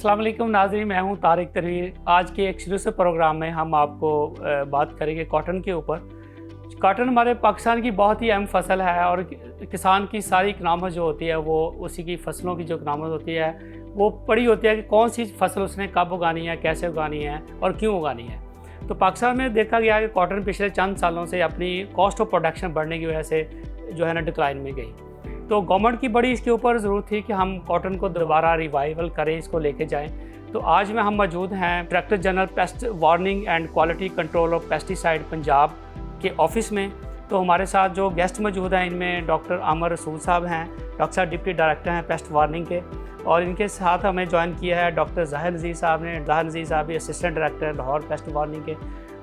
अस्सलाम वालेकुम नाज़रीन, मैं हूं तारिक तनवीर। आज के एक्सक्लूसिव प्रोग्राम में हम आपको बात करेंगे कॉटन के ऊपर। कॉटन हमारे पाकिस्तान की बहुत ही अहम फसल है और किसान की सारी इकनॉमी जो होती है वो उसी की फसलों की जो इकनॉमी होती है वो पड़ी होती है कि कौन सी फसल उसने कब उगानी है, कैसे उगानी है और क्यों उगानी है। तो पाकिस्तान में देखा गया कि कॉटन पिछले चंद सालों से अपनी कॉस्ट ऑफ प्रोडक्शन बढ़ने की वजह से जो है ना डिक्लाइन में गई। तो गवर्नमेंट की बड़ी इसके ऊपर ज़रूरत थी कि हम कॉटन को दोबारा रिवाइवल करें, इसको लेके जाएं। तो आज में हम मौजूद हैं director general paste warning and quality control of pesticide Punjab के ऑफिस में। तो हमारे साथ जो गेस्ट मौजूद हैं इनमें डॉक्टर आमर रसूल साहब हैं, डॉक्टर साहब डिप्टी डायरेक्टर हैं पेस्ट वार्निंग के, और इनके साथ हमें ज्वाइन किया है डॉक्टर ज़ाहिर नज़ीर साहब ने। ज़ाहिर नज़ीर साहब भी assistant director Lahore paste warning के।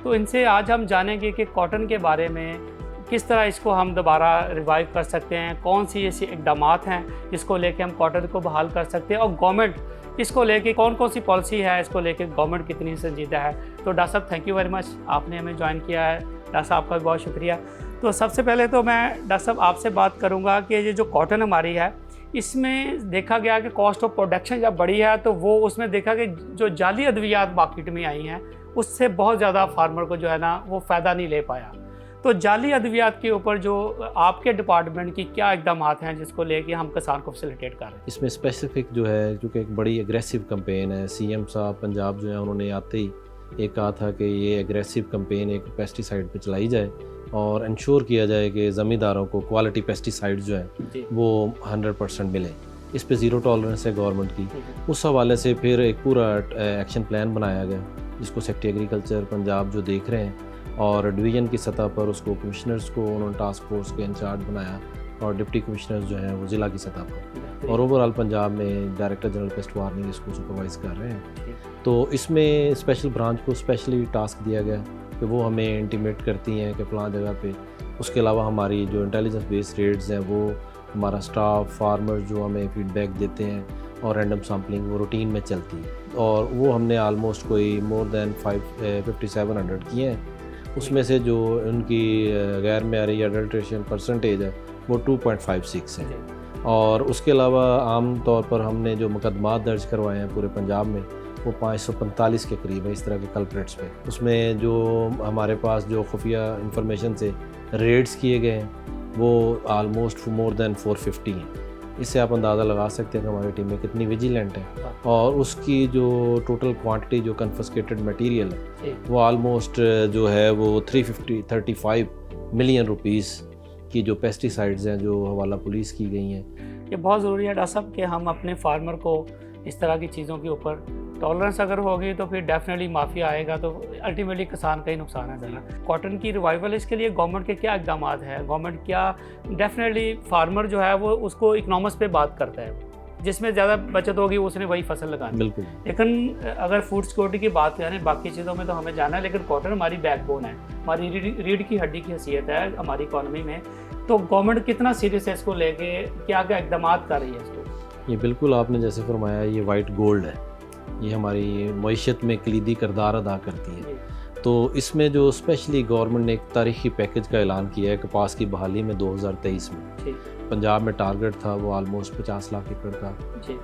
तो इनसे आज हम जानेंगे कि कॉटन के बारे में किस तरह इसको हम दोबारा रिवाइव कर सकते हैं, कौन सी ऐसी इकदाम हैं जिसको लेके हम कॉटन को बहाल कर सकते हैं, और गवर्नमेंट इसको लेके कौन कौन सी पॉलिसी है, इसको लेके गवर्नमेंट कितनी संजीदा है। तो डॉक्टर साहब थैंक यू वेरी मच, आपने हमें ज्वाइन किया है। डॉक्टर साहब आपका भी बहुत शुक्रिया। तो सबसे पहले तो मैं डॉक्टर साहब आपसे बात करूँगा कि ये जो कॉटन हमारी है इसमें देखा गया कि कॉस्ट ऑफ प्रोडक्शन जब बढ़ी है तो वो उसमें देखा कि जो जाली अद्वियात मार्केट में आई हैं उससे बहुत ज़्यादा फार्मर को जो है ना वो फ़ायदा नहीं ले पाया। तो जाली अद्वियात के ऊपर जो आपके डिपार्टमेंट की क्या इकदाम हैं जिसको लेके हम किसान को फैसिलिटेट कर रहे हैं? इसमें स्पेसिफिक जो है क्योंकि एक बड़ी एग्रेसिव कैंपेन है, सीएम साहब पंजाब जो है उन्होंने आते ही एक कहा था कि ये एग्रेसिव कैंपेन एक पेस्टिसाइड पे चलाई जाए और इंश्योर किया जाए कि ज़मींदारों को क्वालिटी पेस्टिसाइड जो है वो 100% मिले। इस पे ज़ीरो टॉलरेंस है गवर्नमेंट की। उस हवाले से फिर एक पूरा एक्शन प्लान बनाया गया जिसको सेक्रेटरी एग्रीकल्चर पंजाब जो देख रहे हैं और डिवीज़न की सतह पर उसको कमिश्नर्स को उन्होंने टास्क फोर्स के इंचार्ज बनाया और डिप्टी कमिश्नर्स जो हैं वो ज़िला की सतह पर, और ओवरऑल पंजाब में डायरेक्टर जनरल पेस्ट वार्निंग इसको सुपरवाइज़ कर रहे हैं। तो इसमें स्पेशल ब्रांच को स्पेशली टास्क दिया गया कि वो हमें इंटीमेट करती हैं कि फ़लाँ जगह पे। उसके अलावा हमारी जो इंटेलिजेंस बेस्ड रेड्स हैं वो हमारा स्टाफ फार्मर जो हमें फीडबैक देते हैं और रैंडम सैम्पलिंग वो रूटीन में चलती है, और वो हमने आलमोस्ट कोई मोर दैन 5700 किए हैं। उसमें से जो उनकी गैर मेयारी अडल्ट्रेशन परसेंटेज है वो 2.56 है। और उसके अलावा आम तौर पर हमने जो मुकदमात दर्ज करवाए हैं पूरे पंजाब में वो 545 के करीब है इस तरह के कल्प्रेट्स पे। उसमें जो हमारे पास जो खुफिया इंफॉर्मेशन से रेड्स किए गए हैं वो आलमोस्ट मोर दैन 450 हैं। इससे आप अंदाज़ा लगा सकते हैं कि हमारी टीमें कितनी विजिलेंट है, और उसकी जो टोटल क्वांटिटी जो कन्फिस्केटेड मटेरियल है वो आलमोस्ट जो है वो 335 मिलियन रुपीस की जो पेस्टिसाइड्स हैं जो हवाला पुलिस की गई हैं। ये बहुत ज़रूरी है डॉक्टर साहब कि हम अपने फार्मर को इस तरह की चीज़ों के ऊपर टॉलरेंस अगर होगी तो फिर डेफिनेटली माफिया आएगा तो अल्टीमेटली किसान का ही नुकसान है ज़रा। कॉटन की रिवाइवल इसके लिए गवर्नमेंट के क्या इकदाम हैं? गवर्नमेंट क्या डेफिनेटली फार्मर जो है वो उसको इकनॉमिक्स पे बात करता है, जिसमें ज़्यादा बचत होगी उसने वही फसल लगानी। बिल्कुल। लेकिन अगर फूड सिक्योरिटी की बात करें बाकी चीज़ों में तो हमें जाना है, लेकिन कॉटन हमारी बैकबोन है, हमारी रीढ़ की हड्डी की हैसियत है हमारी इकॉनमी में। तो गवर्नमेंट कितना सीरियस है इसको लेके, क्या क्या इकदाम कर रही है इसको? ये बिल्कुल आपने जैसे फरमाया ये वाइट गोल्ड है, ये हमारी मईशत में कलीदी किरदार अदा करती है। तो इसमें जो स्पेशली गवर्नमेंट ने एक तारीखी पैकेज का ऐलान किया है कपास की बहाली में 2023 में। पंजाब में टारगेट था वो आलमोस्ट 50 लाख एकड़ का।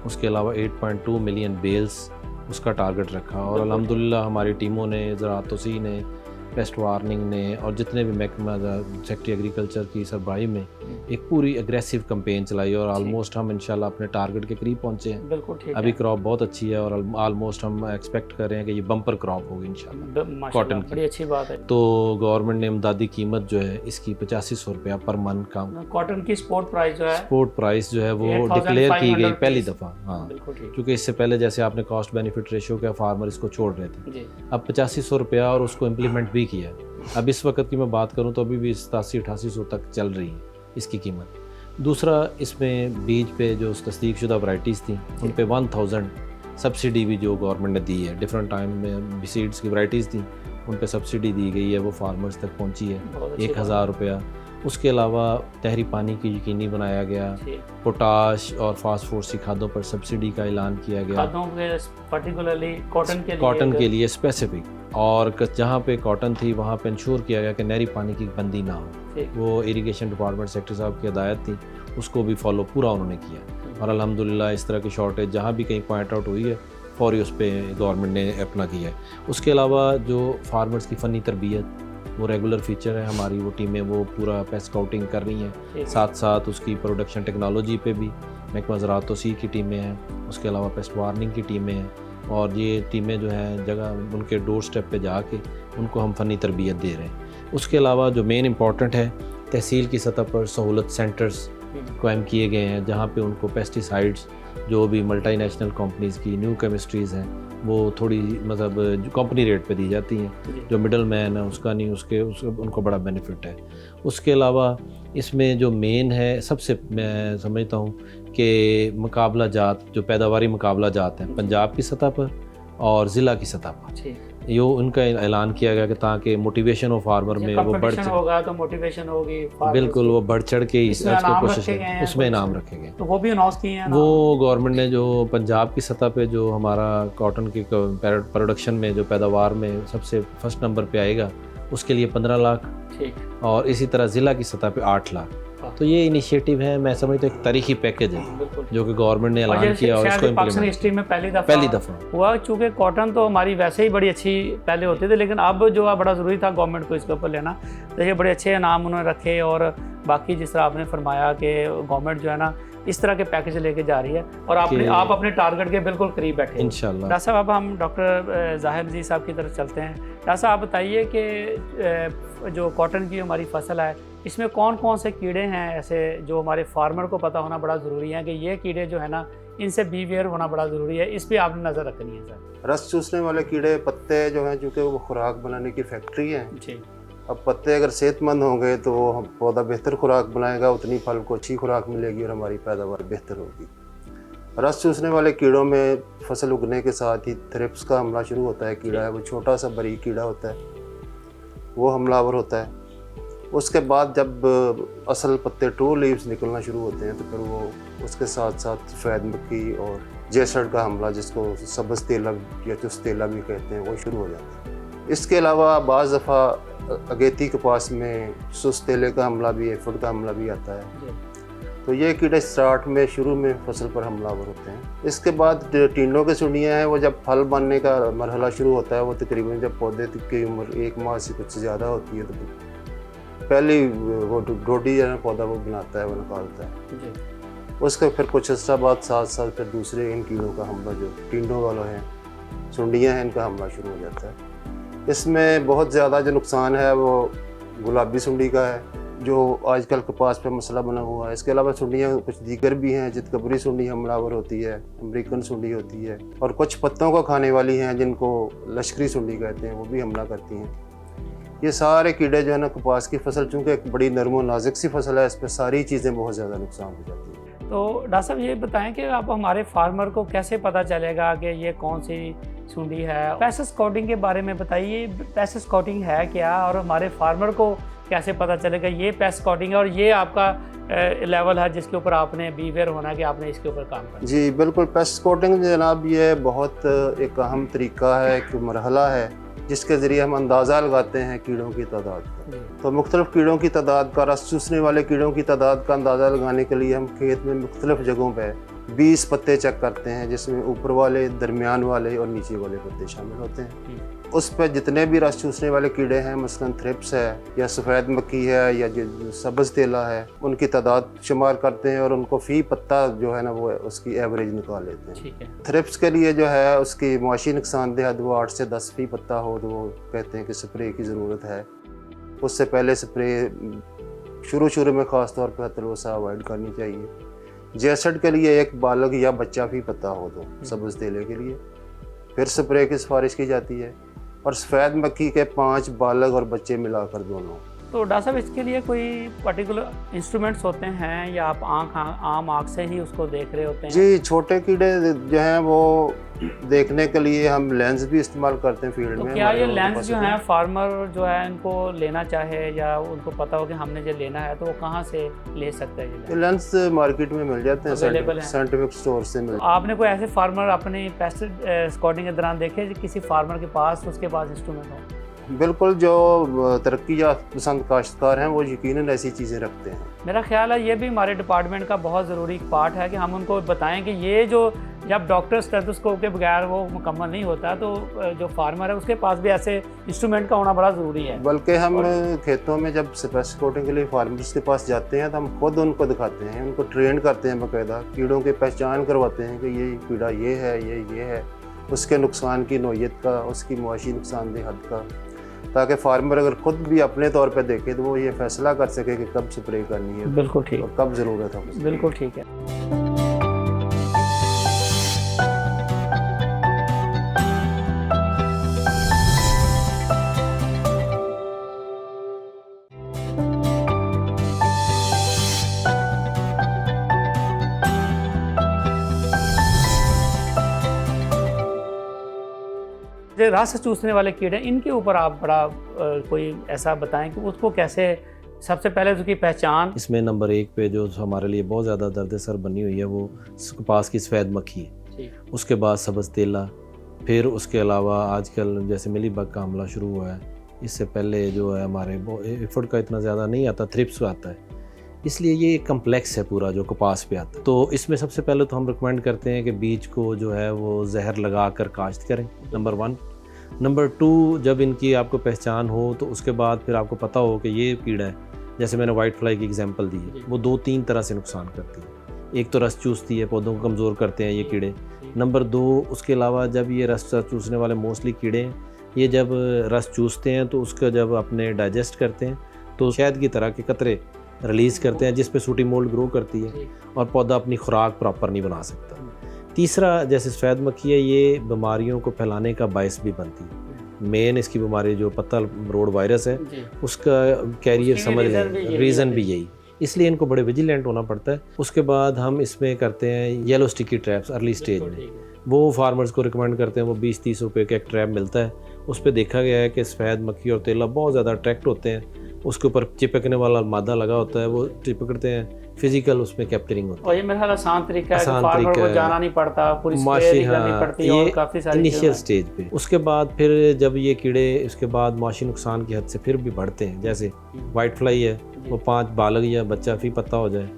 उसके अलावा 8.2 मिलियन बेल्स उसका टारगेट रखा, और अल्हम्दुलिल्लाह हमारी टीमों ने, ज़राअत तोसी ने, पेस्ट वार्निंग ने और जितने भी महकमा सेक्रेटरी एग्रीकल्चर की सरबराही में एक पूरी एग्रेसिव कैंपेन चलाई, और आलमोस्ट हम इंशाल्लाह अपने टारगेट के करीब पहुंचे हैं। बिल्कुल ठीक अभी क्रॉप बहुत अच्छी है और आलमोस्ट हम एक्सपेक्ट कर रहे हैं कि ये बम्पर क्रॉप होगी इंशाल्लाह कॉटन की। बड़ी अच्छी बात है। तो गवर्नमेंट ने इमदादी कीमत जो है इसकी 8500 रुपया पर मन का कॉटन की स्पोर्ट प्राइस जो है वो डिक्लेयर की गई पहली दफ़ा। हाँ, क्योंकि इससे पहले जैसे आपने कॉस्ट बेनिफिट रेशियो का फार्मर इसको छोड़ रहे थे, अब 8500 रुपया और उसको इम्प्लीमेंट भी किया। अब इस वक्त की मैं बात करूं तो अभी भी 87-8800 तक चल रही है इसकी कीमत। दूसरा, इसमें बीज पे जो तस्दीक शुदा वैराइटीज़ थी उन पे 1000 सब्सिडी भी जो गवर्नमेंट ने दी है। डिफरेंट टाइम में सीड्स की वैराइटीज़ थी उन पे सब्सिडी दी गई है, वो फार्मर्स तक पहुंची है 1000 रुपया। उसके अलावा तहरी पानी की यकीनी बनाया गया, पोटाश और फास्फोरस खादों पर सब्सिडी का ऐलान किया गया, पर्टिकुलरली कॉटन के लिए स्पेसिफिक, और जहाँ पे कॉटन थी वहाँ पे इंश्योर किया गया कि नहरी पानी की बंदी ना हो। वो इरिगेशन डिपार्टमेंट सेक्रेटरी साहब की हिदायत थी, उसको भी फॉलो पूरा उन्होंने किया, और अल्हम्दुलिल्लाह इस तरह की शॉर्टेज जहाँ भी कहीं पॉइंट आउट हुई है फौरी उस पर गवर्नमेंट ने अपना किया है। उसके अलावा जो फार्मर्स की फ़नी तरबियत वो रेगुलर फीचर है हमारी, वो टीमें वो पूरा पेस्ट स्काउटिंग कर रही हैं, साथ साथ उसकी प्रोडक्शन टेक्नोलॉजी पे भी महकमा ज़राअत तौसीह की टीमें हैं, उसके अलावा पेस्ट वार्निंग की टीमें हैं, और ये टीमें जो हैं जगह उनके डोर स्टेप पे जाके उनको हम फ़नी तरबियत दे रहे हैं। उसके अलावा जो मेन इम्पॉर्टेंट है, तहसील की सतह पर सहूलत सेंटर्स कायम किए गए हैं जहाँ पे उनको पेस्टिसाइड्स जो भी मल्टीनेशनल कंपनीज़ की न्यू केमिस्ट्रीज़ हैं वो थोड़ी मतलब कंपनी रेट पे दी जाती हैं, जो मिडल मैन है उसका नहीं, उसके उनको बड़ा बेनिफिट है। उसके अलावा इसमें जो मेन है सबसे मैं समझता हूँ कि मुकाबला जात, जो पैदावारी मुकाबला जात हैं पंजाब की सतह पर और ज़िला की सतह पर, ये उनका ऐलान किया गया कि ताकि मोटिवेशन ऑफ फार्मर में वो बढ़ होगा तो मोटिवेशन होगी, बिल्कुल वो बढ़ चढ़ के इसको कोशिश है, उसमें इनाम रखे गए। तो वो भी अनाउंस किए हैं वो गवर्नमेंट ने जो पंजाब की सतह पे जो हमारा कॉटन की प्रोडक्शन में जो पैदावार में सबसे फर्स्ट नंबर पे आएगा उसके लिए 15 लाख, और इसी तरह ज़िला की सतह पे 8 लाख। तो ये इनिशिएटिव है, मैं समझता हूँ एक तारीखी पैकेज है जो कि गवर्नमेंट ने ऐलान किया और इसको पाकिस्तानी हिस्ट्री में पहली दफ़ा हुआ। चूँकि कॉटन तो हमारी वैसे ही बड़ी अच्छी पहले होती थी, लेकिन अब जो बड़ा ज़रूरी था गवर्नमेंट को इसके ऊपर लेना। देखिए बड़े अच्छे इनाम उन्होंने रखे, और बाकी जिस तरह आपने फरमाया कि गवर्नमेंट जो है ना इस तरह के पैकेज लेके जा रही है, और आप अपने टारगेट के बिल्कुल करीब बैठे इंशाल्लाह। डॉक्टर साहब अब हम डॉक्टर ज़ाहिर जी साहब की तरफ चलते हैं। डॉक्टर साहब आप बताइए कि जो कॉटन की हमारी फसल है इसमें कौन कौन से कीड़े हैं ऐसे जो हमारे फार्मर को पता होना बड़ा ज़रूरी है कि ये कीड़े जो है ना इनसे बीवेयर होना बड़ा ज़रूरी है, इस पर आपने नज़र रखनी है सर। रस चूसने वाले कीड़े पत्ते जो हैं, चूँकि वो खुराक बनाने की फैक्ट्री है जी। अब पत्ते अगर सेहतमंद होंगे तो वो पौधा बेहतर खुराक बनाएगा, उतनी फल को अच्छी खुराक मिलेगी और हमारी पैदावार बेहतर होगी। रस चूसने वाले कीड़ों में फसल उगने के साथ ही थ्रिप्स का हमला शुरू होता है। कीड़ा है वो छोटा सा बारीक कीड़ा होता है, वो हमलावर होता है। उसके बाद जब असल पत्ते ट्रू लीव्स निकलना शुरू होते हैं तो फिर वो उसके साथ साथ सफ़ेद मक्खी और जेसड का हमला, जिसको सब्ज़ तेला या चुस्त तेला भी कहते हैं, वो शुरू हो जाता है। इसके अलावा बाज़ दफ़ा अगेती कपास में सुस्त तेले का हमला भी, एफिड का हमला भी आता है। तो ये कीड़े स्टार्ट में शुरू में फसल पर हमलावर होते हैं। इसके बाद टिंडों के सुंडियाँ हैं, वो जब फल बनने का मरहला शुरू होता है, वो तकरीबन जब पौधे की उम्र 1 माह से कुछ ज़्यादा होती है तो पहली वो डोडी जो है पौधा वो बनाता है, वो निकालता है। उसके फिर कुछ अर्सा बाद साथ फिर दूसरे इन कीड़ों का हमला, जो टिंडों वाला है, सुंडियाँ हैं, इनका हमला शुरू हो जाता है। इसमें बहुत ज़्यादा जो नुकसान है वो गुलाबी सुंडी का है, जो आजकल कपास पे मसला बना हुआ है। इसके अलावा सुंडियाँ कुछ दीगर भी हैं, जितकबरी सुंडी हमलावर होती है, अमेरिकन सुंडी होती है, और कुछ पत्तों को खाने वाली हैं जिनको लश्करी सुंडी कहते हैं, वो भी हमला करती हैं। ये सारे कीड़े जो है ना कपास की फसल, चूँकि एक बड़ी नरम और नाजुक सी फसल है, इस पर सारी चीज़ें बहुत ज़्यादा नुकसान हो जाती हैं। तो डॉक्टर साहब ये बताएं कि आप हमारे फार्मर को कैसे पता चलेगा कि ये कौन सी सुंडी है? पेस्ट स्काउटिंग के बारे में बताइए, पेस्ट स्काउटिंग है क्या, और हमारे फार्मर को कैसे पता चलेगा ये पेस्ट स्काउटिंग है और ये आपका लेवल है जिसके ऊपर आपने बीवेयर होना है कि आपने इसके ऊपर काम करना? जी बिल्कुल, पेस्ट स्काउटिंग जनाब ये बहुत एक अहम तरीका है, एक मरहला है जिसके ज़रिए हम अंदाज़ा लगाते हैं कीड़ों की तादाद का। तो मुख्तलिफ़ कीड़ों की तादाद का, रस चूसने वाले कीड़ों की तादाद का अंदाज़ा लगाने के लिए हम खेत में मुख्तलिफ़ जगहों पे 20 पत्ते चेक करते हैं, जिसमें ऊपर वाले, दरमियान वाले और नीचे वाले पत्ते शामिल होते हैं। उस पर जितने भी रस चूसने वाले कीड़े हैं, मसलन थ्रिप्स है या सफ़ेद मक्खी है या जो सब्ज़ तेला है, उनकी तादाद शुमार करते हैं और उनको फ़ी पत्ता जो है ना वो उसकी एवरेज निकाल लेते हैं। थ्रिप्स के लिए जो है उसकी मुआशी नुकसानदेह वो 8 से 10 फ़ी पत्ता हो तो वो कहते हैं कि स्प्रे की ज़रूरत है। उससे पहले स्प्रे शुरू में ख़ास तौर पर तलवसा अवॉइड करनी चाहिए। जेसड के लिए 1 बालग या बच्चा फ़ी पत्ता हो तो सब्ज़ तेले के लिए फिर स्प्रे की सिफारिश की जाती है, और सफ़ेद मक्खी के 5 बालग और बच्चे मिलाकर दोनों। तो डॉक्टर साहब इसके लिए कोई पर्टिकुलर इंस्ट्रूमेंट्स होते हैं या आप आम आँख से ही उसको देख रहे होते हैं? जी, छोटे कीड़े जो हैं वो देखने के लिए हम लेंस भी इस्तेमाल करते हैं फील्ड में। क्या ये लेंस जो है फार्मर जो है इनको लेना चाहे या उनको पता हो कि हमने जो लेना है तो वो कहाँ से ले सकते हैं? ये लेंस मार्केट में मिल जाते हैं, साइंटिफिक स्टोर से मिल। आपने कोई ऐसे फार्मर अपनी पेस्ट स्काउटिंग के दौरान देखे किसी फार्मर के पास उसके पास इंस्ट्रूमेंट हो? बिल्कुल, जो तरक्की याफ्ता पसंद काश्तकार हैं वो यकीनन ऐसी चीज़ें रखते हैं। मेरा ख्याल है ये भी हमारे डिपार्टमेंट का बहुत ज़रूरी पार्ट है कि हम उनको बताएं कि ये जो जब डॉक्टर स्टेथोस्कोप के बगैर वो मुकम्मल नहीं होता, तो जो फार्मर है उसके पास भी ऐसे इंस्ट्रूमेंट का होना बड़ा ज़रूरी है। बल्कि हम खेतों में जब पेस्ट कोटिंग के लिए फार्मर्स के पास जाते हैं तो हम खुद उनको दिखाते हैं, उनको ट्रेन करते हैं, बाकायदा कीड़ों की पहचान करवाते हैं कि ये कीड़ा ये है, उसके नुकसान की नौयत का, उसकी मुआशी नुकसानदेह हद का, ताकि फार्मर अगर खुद भी अपने तौर पे देखे तो वो ये फैसला कर सके कि कब स्प्रे करनी है। बिल्कुल ठीक, और कब ज़रूरत है। बिल्कुल ठीक है। जो रस चूसने वाले कीड़े, इनके ऊपर आप बड़ा कोई ऐसा बताएं कि उसको कैसे, सबसे पहले उसकी पहचान। इसमें नंबर 1 पे जो हमारे लिए बहुत ज़्यादा दर्द-ए-सर बनी हुई है वो कपास की सफ़ेद मक्खी है, उसके बाद सब्ज़ तेला, फिर उसके अलावा आजकल जैसे मिलीबग का हमला शुरू हुआ है। इससे पहले जो है हमारे एफिड का इतना ज़्यादा नहीं आता, थ्रिप्स आता है, इसलिए ये एक कम्प्लेक्स है पूरा जो कपास पे आता है। तो इसमें सबसे पहले तो हम रिकमेंड करते हैं कि बीज को जो है वो जहर लगा कर काश्त करें, नंबर 1। नंबर 2, जब इनकी आपको पहचान हो तो उसके बाद फिर आपको पता हो कि ये कीड़ा है, जैसे मैंने वाइट फ्लाई की एग्जांपल दी है, वो 2-3 तरह से नुकसान करती है। एक तो रस चूसती है, पौधों को कमज़ोर करते हैं ये कीड़े। नंबर 2, उसके अलावा जब ये रस चूसने वाले मोस्टली कीड़े हैं, ये जब रस चूसते हैं तो उसका जब अपने डाइजेस्ट करते हैं तो शहद की तरह के कतरे रिलीज़ करते हैं, जिस पे सूटी मोल्ड ग्रो करती है और पौधा अपनी खुराक प्रॉपर नहीं बना सकता। तीसरा, जैसे सफ़ेद मक्खी है, ये बीमारियों को फैलाने का बायस भी बनती है। मेन इसकी बीमारी जो पत्ता रोड वायरस है उसका कैरियर समझ लें, रीज़न भी यही, इसलिए इनको बड़े विजिलेंट होना पड़ता है। उसके बाद हम इसमें करते हैं yellow sticky traps early stage में, वो फार्मर्स को रिकमेंड करते हैं। वो 20-30 रुपये का एक ट्रैप मिलता है, उस पर देखा गया है कि सफ़ेद मक्खी और तेला बहुत ज़्यादा अट्रैक्ट होते हैं, उसके ऊपर चिपकने वाला मादा लगा होता है, वो चिपकते हैं, फिजिकल उसमें कैप्चरिंग होता है। और ये मेरा आसान तरीका है, फार्मर को जाना नहीं पड़ता, पूरी स्प्रे नहीं करनी पड़ती और काफ़ी सारी इनिशियल स्टेज पे। उसके बाद फिर जब ये कीड़े उसके बाद मुआशी नुकसान की हद से फिर भी बढ़ते हैं, जैसे वाइट फ्लाई है, वो 5 बालग या बच्चा फी पत्ता हो जाए,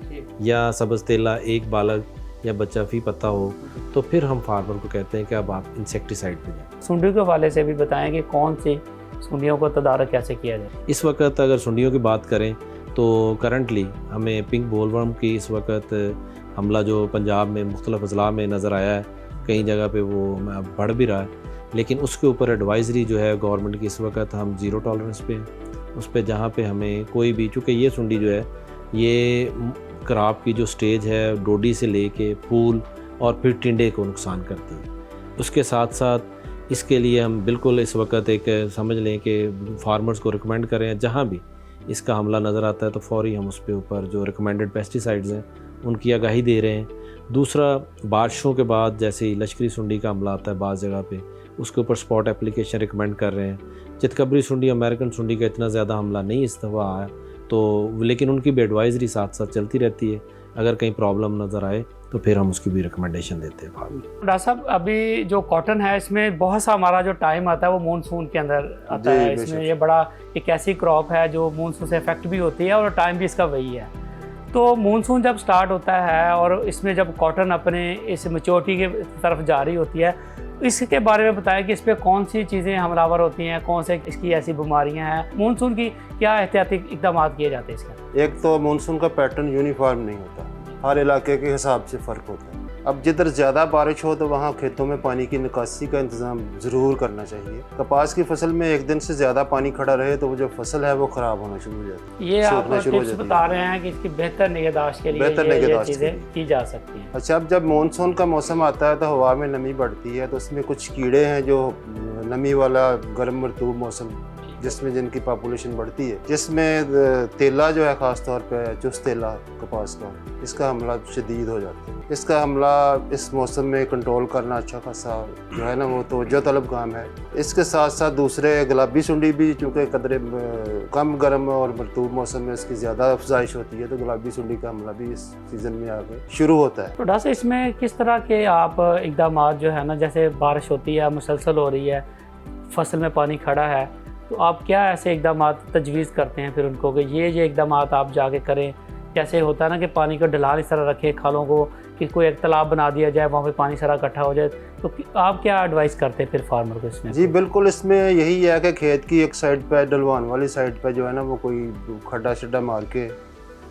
या सब्ज़ तेला 1 बालग या बच्चा फी पत्ता हो, तो फिर हम फार्मर को कहते हैं कि अब आप इंसेक्टिसाइड पे जाएं। सुंडियों के हवाले से भी बताएं कि कौन सी सुंडियों को तदारक कैसे किया जाए। इस वक्त अगर सुंडियों की बात करें तो करंटली हमें पिंक बोलवर्म की इस वक्त हमला जो पंजाब में मुख्तलिफ अजला में नज़र आया है, कई जगह पे वो बढ़ भी रहा है, लेकिन उसके ऊपर एडवाइजरी जो है गवर्नमेंट की इस वक्त हम 0 टॉलरेंस पे उस पर, जहाँ पे हमें कोई भी, चूँकि ये सुंडी जो है ये क्रॉप की जो स्टेज है डोडी से लेके फूल और फिर टिंडे को नुकसान करती है। उसके साथ साथ इसके लिए हम बिल्कुल इस वक्त एक समझ लें कि फार्मर्स को रिकमेंड करें, जहाँ भी इसका हमला नज़र आता है तो फौरी हम उस पे ऊपर जो रिकमेंडेड पेस्टिसाइड्स हैं उनकी आगाही दे रहे हैं। दूसरा, बारिशों के बाद जैसे ही लश्करी सुंडी का हमला आता है बाज़ जगह पे, उसके ऊपर स्पॉट एप्लीकेशन रिकमेंड कर रहे हैं। चितकबरी सुंडी, अमेरिकन सुंडी का इतना ज़्यादा हमला नहीं इस दफ़ा आया, तो लेकिन उनकी भी एडवाइजरी साथ साथ चलती रहती है। अगर कहीं प्रॉब्लम नज़र आए तो फिर हम उसकी भी रिकमेंडेशन देते हैं। डॉक्टर साहब, अभी जो कॉटन है इसमें बहुत सा हमारा जो टाइम आता है वो मानसून के अंदर आता है। इसमें ये बड़ा एक ऐसी क्रॉप है जो मानसून से इफेक्ट भी होती है और टाइम भी इसका वही है। तो मानसून जब स्टार्ट होता है और इसमें जब कॉटन अपने इस मैच्योरिटी के तरफ जा रही होती है, इसके बारे में बताया कि इस पर कौन सी चीज़ें हमलावर होती हैं, कौन से इसकी ऐसी बीमारियां हैं, मानसून की क्या एहतियाती इक़दाम किए जाते हैं इसके? एक तो मानसून का पैटर्न यूनिफॉर्म नहीं होता, हर इलाके के हिसाब से फ़र्क होता है। अब जिधर ज़्यादा बारिश हो तो वहाँ खेतों में पानी की निकासी का इंतज़ाम ज़रूर करना चाहिए। कपास की फसल में एक दिन से ज़्यादा पानी खड़ा रहे तो वो जो फसल है वो ख़राब होना शुरू हो जाती है। ये आप टिप्स बता रहे हैं कि इसकी बेहतर निगहदाश्त के लिए ये चीज़ें की जा सकती हैं। अच्छा, अब जब मानसून का मौसम आता है तो हवा में नमी बढ़ती है, तो उसमें कुछ कीड़े हैं जो नमी वाला गर्म मरतूब मौसम जिसमें जिनकी पॉपुलेशन बढ़ती है, जिसमें तेला जो है ख़ास तौर पे चुस्त तेला कपास का, इसका हमला शदीद हो जाता है। इसका हमला इस मौसम में कंट्रोल करना अच्छा खासा जो है ना वो तवज्जो तलब काम है। इसके साथ साथ दूसरे गुलाबी सुंडी भी चूँकि कदरे कम गर्म और मरतूब मौसम में इसकी ज़्यादा अफजाइश होती है, तो गुलाबी सुंडी का हमला भी इस सीज़न में आगे शुरू होता है। तो डॉक्टर साहब, इसमें किस तरह के आप इक़दाम जो है ना, जैसे बारिश होती है, मुसलसल हो रही है, फसल में पानी खड़ा है, तो आप क्या ऐसे इक़दाम तजवीज़ करते हैं फिर उनको कि ये इक़दाम आप जाके करें जैसे होता है ना कि पानी का ढलान इस तरह रखे खालों को कि कोई एक तालाब बना दिया जाए, वहाँ पे पानी सारा इकट्ठा हो जाए, तो आप क्या एडवाइस करते हैं फिर फार्मर को इसमें? जी बिल्कुल, इसमें यही है कि खेत की एक साइड पे, ढलवान वाली साइड पे जो है ना, वो कोई खड्डा शड्डा मार के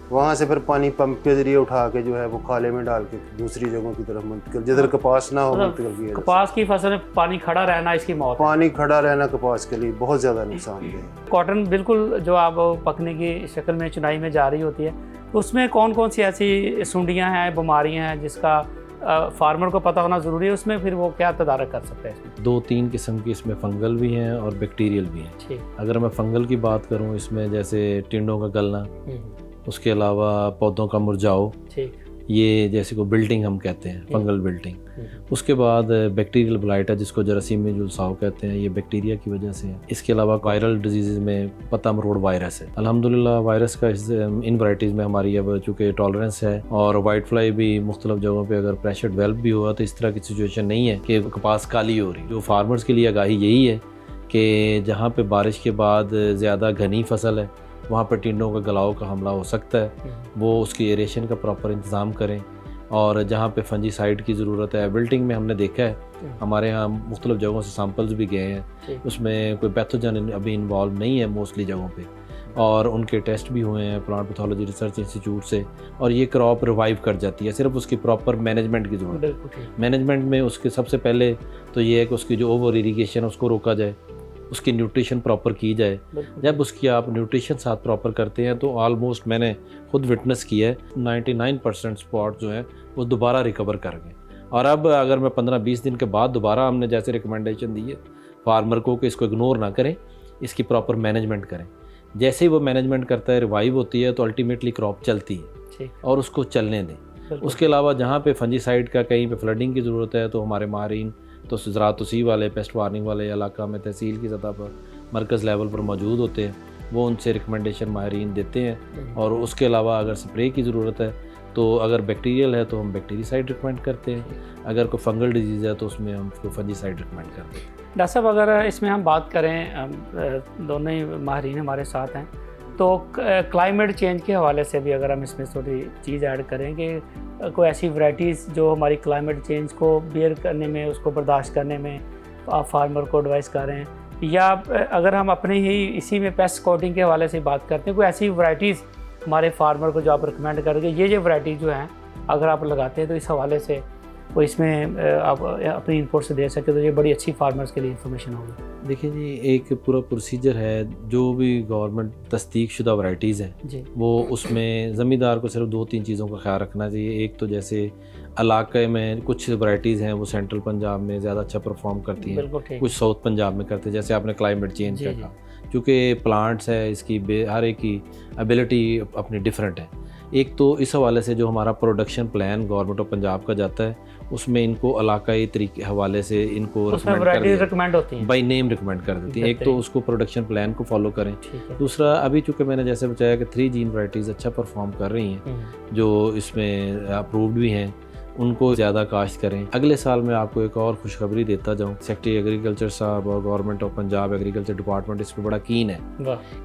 वहाँ से फिर पानी पंप के जरिए उठा के जो है वो खाले में डाल के दूसरी जगहों की तरफ मुंतकिल, जिधर कपास ना हो मुंतकिल किया। कपास की फसल में पानी खड़ा रहना इसकी मौत, पानी खड़ा रहना कपास के लिए बहुत ज़्यादा नुकसानदेह है। कॉटन बिल्कुल जो आप पकने की शक्ल में चुनाई में जा रही होती है, तो उसमें कौन कौन सी ऐसी सुंडियाँ हैं, बीमारियाँ हैं जिसका फार्मर को पता होना ज़रूरी है, उसमें फिर वो क्या तदारक कर सकते हैं इसमें? 2-3 किस्म की इसमें फंगल भी हैं और बैक्टीरियल भी हैं। ठीक। अगर मैं फंगल की बात करूं, इसमें जैसे टिंडों का गलना, उसके अलावा पौधों का मुरझाओ, ठीक, ये जैसे को बिल्टिंग हम कहते हैं, फंगल बिल्टिंग। उसके बाद बैक्टीरियल ब्लाइट है जिसको जरासीमी जुलसाव कहते हैं, ये बैक्टीरिया की वजह से है। इसके अलावा वायरल डिजीज़ में पत्ता मरोड़ वायरस है। अल्हम्दुलिल्लाह वायरस का इन वैराइटीज़ में हमारी अब चूँकि टॉलरेंस है, और वाइट फ्लाई भी मुख्तलिफ जगहों पे अगर प्रेशर डेवलप भी हुआ तो इस तरह की सिचुएशन नहीं है कि कपास काली हो रही। जो फार्मर्स के लिए आगाही यही है कि जहाँ पे बारिश के बाद ज़्यादा घनी फसल है वहाँ पर टिंडों का गलाव का हमला हो सकता है, वो उसकी एरेशन का प्रॉपर इंतज़ाम करें। और जहाँ पे फंजीसाइड की ज़रूरत है, बिल्टिंग में हमने देखा है, हमारे यहाँ मुख्तलिफ जगहों से सैंपल्स भी गए हैं, उसमें कोई पैथोजन अभी इन्वॉल्व नहीं है मोस्टली जगहों पे, और उनके टेस्ट भी हुए हैं प्लांट पैथोलॉजी रिसर्च इंस्टीट्यूट से, और ये क्रॉप रिवाइव कर जाती है। सिर्फ उसकी प्रॉपर मैनेजमेंट की ज़रूरत है। मैनेजमेंट में उसके सबसे पहले तो ये है कि उसकी जो ओवर इरीगेशन है उसको रोका जाए, उसकी न्यूट्रिशन प्रॉपर की जाए। जब उसकी आप न्यूट्रिशन साथ प्रॉपर करते हैं तो ऑलमोस्ट मैंने खुद विटनेस किया है 99% स्पॉट जो है वो दोबारा रिकवर कर गए। और अब अगर मैं 15-20 दिन के बाद दोबारा हमने जैसे रिकमेंडेशन दी है फार्मर को कि इसको इग्नोर ना करें, इसकी प्रॉपर मैनेजमेंट करें। जैसे ही वो मैनेजमेंट करता है, रिवाइव होती है, तो अल्टीमेटली क्रॉप चलती है और उसको चलने दें। उसके अलावा जहाँ पे फंजीसाइड का कहीं पे फ्लडिंग की ज़रूरत है तो हमारे माहिरीन तो ज़राअत तौसीफ़ वाले, पेस्ट वार्निंग वाले इलाका में तहसील की सतह पर, मरकज़ लेवल पर मौजूद होते हैं, वो उनसे रिकमेंडेशन माहिरीन देते हैं। और उसके अलावा अगर स्प्रे की ज़रूरत है तो अगर बैक्टीरियल है तो हम बैक्टीरिसाइड रिकमेंड करते हैं, अगर कोई फंगल डिजीज़ है तो उसमें हम उसको फंजीसाइड रिकमेंड करते हैं। डॉक्टर साहब अगर इसमें हम बात करें, दोनों ही माहिरीन हमारे साथ हैं, तो क्लाइमेट चेंज के हवाले से भी अगर हम इसमें थोड़ी चीज़ ऐड करें कि कोई ऐसी वैराइटीज़ जो हमारी क्लाइमेट चेंज को बियर करने में, उसको बर्दाश्त करने में आप फार्मर को एडवाइस कर रहे हैं, या अगर हम अपने ही इसी में पेस्ट कोटिंग के हवाले से बात करते हैं, कोई ऐसी वैराइटीज़ हमारे फार्मर को जो आप रिकमेंड करोगे, ये वैराइटीज़ जो हैं अगर आप लगाते हैं तो इस हवाले से वो इसमें आप अपनी इनपुट से दे सके तो ये बड़ी अच्छी फार्मर्स के लिए इन्फॉर्मेशन होगी। देखिए जी, एक पूरा प्रोसीजर है, जो भी गवर्नमेंट तस्दीक शुदा वैराइटीज़ हैं वो उसमें ज़मींदार को सिर्फ 2-3 चीज़ों का ख्याल रखना चाहिए। एक तो जैसे इलाके में कुछ वैराइटीज़ हैं वो सेंट्रल पंजाब में ज़्यादा अच्छा परफॉर्म करती हैं, कुछ साउथ पंजाब में करते हैं, जैसे आपने क्लाइमेट चेंज का कहा, क्योंकि प्लांट्स है इसकी हर एक की एबिलिटी अपनी डिफरेंट है। एक तो इस हवाले से जो हमारा production plan government of Punjab का जाता है उसमें इनको इलाकाई तरीके हवाले से इनको रिकमेंड होती हैं, बाई नेम रिकमेंड कर देती हैं। एक तो उसको प्रोडक्शन प्लान को फॉलो करें। दूसरा, अभी चूँकि मैंने जैसे बताया कि 3 जीन वैराइटीज़ अच्छा परफॉर्म कर रही हैं जो इसमें अप्रूव्ड भी हैं, उनको ज़्यादा काश्त करें। अगले साल मैं आपको एक और खुशखबरी देता जाऊँ, सेक्रेटरी एग्रीकल्चर साहब और government of Punjab agriculture department इस पर बड़ा कीन है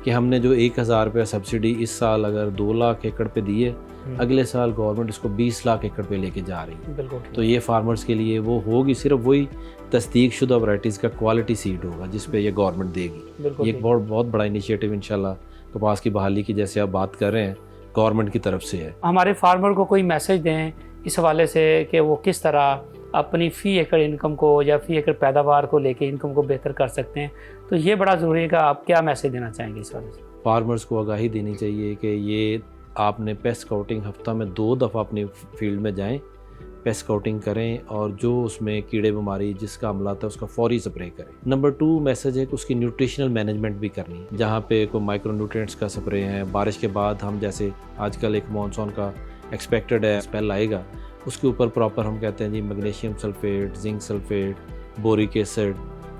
कि हमने जो 1000 रुपया सब्सिडी इस साल अगर 2 लाख एकड़ पे दी है, अगले साल गवर्नमेंट इसको 20 लाख एकड़ पे लेके जा रही है। तो ये फार्मर्स के लिए वो होगी सिर्फ वही तस्दीक शुदा वैराइटीज़ का क्वालिटी सीड होगा जिस पे ये गवर्नमेंट देगी। ये एक बहुत बड़ा इनिशिएटिव इंशाल्लाह कपास की बहाली की जैसे आप बात कर रहे हैं गवर्नमेंट की तरफ से है। हमारे फार्मर को कोई मैसेज दें इस हवाले से कि वो किस तरह अपनी फ़ी एकड़ इनकम को या फ़ी एकड़ पैदावार को लेके इनकम को बेहतर कर सकते हैं, तो ये बड़ा ज़रूरी है कि आप क्या मैसेज देना चाहेंगे इस हवाले से? फार्मर्स को आगाही देनी चाहिए कि ये आपने पेस्ट स्काउटिंग हफ्ता में 2 दफ़ा अपनी फील्ड में जाएं, पेस्ट स्काउटिंग करें और जो उसमें कीड़े बीमारी जिसका हमला आता है उसका फौरी स्प्रे करें। नंबर 2 मैसेज है कि उसकी न्यूट्रिशनल मैनेजमेंट भी करनी है, जहाँ पे कोई माइक्रो न्यूट्रिएंट्स का स्प्रे है। बारिश के बाद हम जैसे आजकल एक मानसून का एक्सपेक्टेड है स्पेल आएगा, उसके ऊपर प्रॉपर हम कहते हैं जी magnesium sulphate, zinc sulphate, boric acid,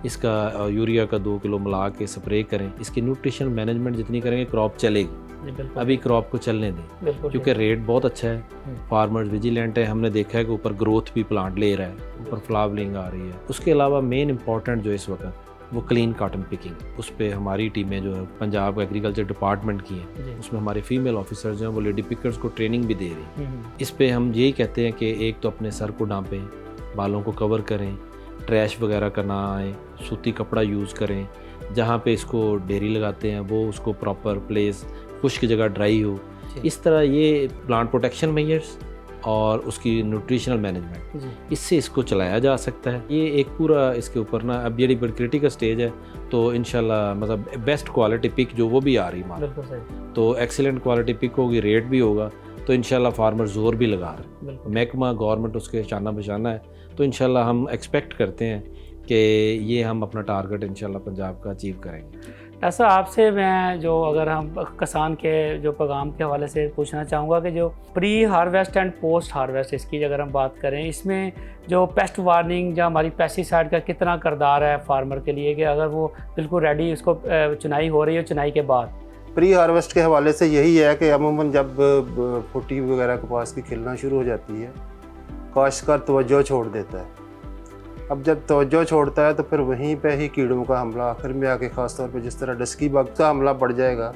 इसका यूरिया का 2 किलो मिला के स्प्रे करें। इसकी न्यूट्रिशनल मैनेजमेंट जितनी करेंगे क्रॉप चलेगी। अभी क्रॉप को चलने दें क्योंकि रेट बहुत अच्छा है, फार्मर्स विजिलेंट है, हमने देखा है कि ऊपर ग्रोथ भी प्लांट ले रहा है, ऊपर फ्लावरिंग आ रही है। उसके अलावा मेन इंपॉर्टेंट जो इस वक्त वो क्लीन कॉटन पिकिंग। उस पर हमारी टीमें जो है पंजाब एग्रीकल्चर डिपार्टमेंट की हैं, उसमें हमारे फीमेल ऑफिसर्स हैं, वो लेडी पिकर्स को ट्रेनिंग भी दे रही हैं। इस पे हम यही कहते हैं कि एक तो अपने सर को ढांपें, बालों को कवर करें, ट्रैश वगैरह का ना आए, सूती कपड़ा यूज़ करें, जहाँ पे इसको डेयरी लगाते हैं वो उसको प्रॉपर प्लेस खुश्क जगह ड्राई हो। इस तरह ये प्लांट प्रोटेक्शन मेजर्स और उसकी न्यूट्रिशनल मैनेजमेंट, इससे इसको चलाया जा सकता है। ये एक पूरा इसके ऊपर ना अब ये बड़ी क्रिटिकल स्टेज है, तो इंशाल्लाह मतलब बेस्ट क्वालिटी पिक जो वो भी आ रही माल, तो एक्सीलेंट क्वालिटी पिक होगी, रेट भी होगा, तो इंशाल्लाह फार्मर जोर भी लगा रहे हैं। महकमा गवर्नमेंट उसके शाना बशाना है, तो इंशाल्लाह हम एक्सपेक्ट करते हैं कि ये हम अपना टारगेट इंशाल्लाह पंजाब का अचीव करेंगे। ऐसा आपसे मैं जो अगर हम किसान के जो पैगाम के हवाले से पूछना चाहूँगा कि जो pre harvest and post harvest इसकी अगर हम बात करें, इसमें जो पेस्ट वार्निंग या हमारी पेस्टिसाइड का कितना किरदार है फार्मर के लिए, कि अगर वो बिल्कुल रेडी उसको चुनाई हो रही है, चुनाई के बाद प्री हार्वेस्ट के हवाले से यही है कि अमूमन जब फुटी वगैरह कपास की खिलना शुरू हो जाती है, काश्तकार तवज्जो छोड़ देता है। अब जब तवज्जो छोड़ता है तो फिर वहीं पे ही कीड़ों का हमला आखिर में आके ख़ास तौर पे जिस तरह डस्की बग का हमला बढ़ जाएगा,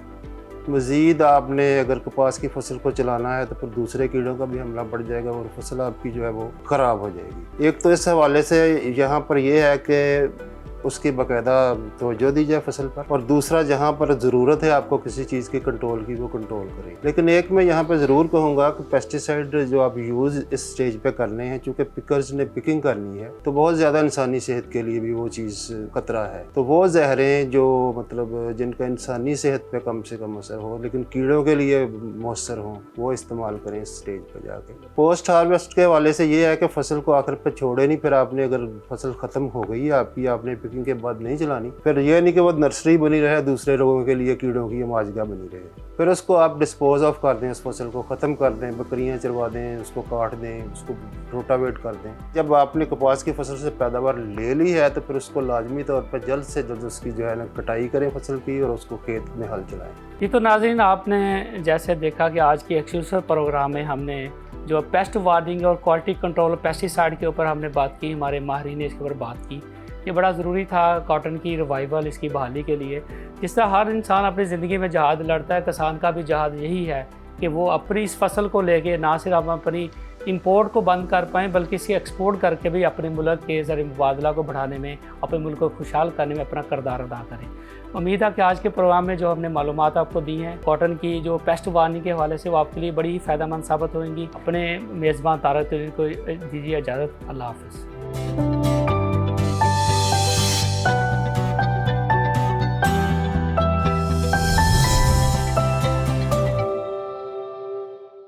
मज़ीद आपने अगर कपास की फसल को चलाना है तो फिर दूसरे कीड़ों का भी हमला बढ़ जाएगा और फसल आपकी जो है वो ख़राब हो जाएगी। एक तो इस हवाले से यहाँ पर यह है कि उसकी बाकायदा तवज्जो दी जाए फसल पर, और दूसरा जहाँ पर ज़रूरत है आपको किसी चीज़ के कंट्रोल की, वो कंट्रोल करें। लेकिन एक मैं यहाँ पर ज़रूर कहूँगा कि पेस्टिसाइड जो आप यूज़ इस स्टेज पे करने हैं, चूँकि पिकर्स ने पिकिंग करनी है, तो बहुत ज़्यादा इंसानी सेहत के लिए भी वो चीज़ खतरा है। तो वो जहरें जो मतलब जिनका इंसानी सेहत पे कम से कम असर हो लेकिन कीड़ों के लिए मौसर हों, वो इस्तेमाल करें इस स्टेज पर जाके। पोस्ट हार्वेस्ट के हवाले से ये है कि फसल को आखिर पर छोड़े नहीं, फिर आपने अगर फसल ख़त्म हो गई आपकी, आपने पिकिंग के बाद नहीं चलानी, फिर ये नहीं कि वो नर्सरी बनी रहे दूसरे लोगों के लिए कीड़ों की माजगा बनी रहे, फिर उसको आप डिस्पोज ऑफ कर दें, उस फसल को ख़त्म कर दें, बकरियां चरवा दें, उसको काट दें, उसको रोटावेट कर दें। जब आपने कपास की फसल से पैदावार ले ली है तो फिर उसको लाजमी तौर पर जल्द से जल्द उसकी जो है ना कटाई करें फसल की, और उसको खेत में हल चलाएं। ये तो नाज़रीन आपने जैसे देखा कि आज की एक्सक्लूसिव प्रोग्राम में हमने जो पेस्ट वार्निंग और क्वालिटी कंट्रोल पेस्टिसाइड के ऊपर हमने बात की, हमारे माहिरीन ने इसके ऊपर बात की। ये बड़ा ज़रूरी था कॉटन की रिवाइवल, इसकी बहाली के लिए। जिस तरह हर इंसान अपनी ज़िंदगी में जहाद लड़ता है, किसान का भी जहाद यही है कि वो अपनी इस फसल को लेके ना सिर्फ हम अपनी इंपोर्ट को बंद कर पाएँ बल्कि इसे एक्सपोर्ट करके भी अपने मुल्क के ज़रिए मुबादला को बढ़ाने में, अपने मुल्क को खुशहाल करने में अपना किरदार अदा करें। उम्मीद है कि आज के प्रोग्राम में जो हमने मालूमात आपको दी हैं कॉटन की जो पेस्ट वार्निंग के हवाले से, वो आपके लिए बड़ी फ़ायदेमंद साबित होंगी। अपने मेज़बान तारक को दीजिए इजाज़त। अल्लाह हाफ़िज़।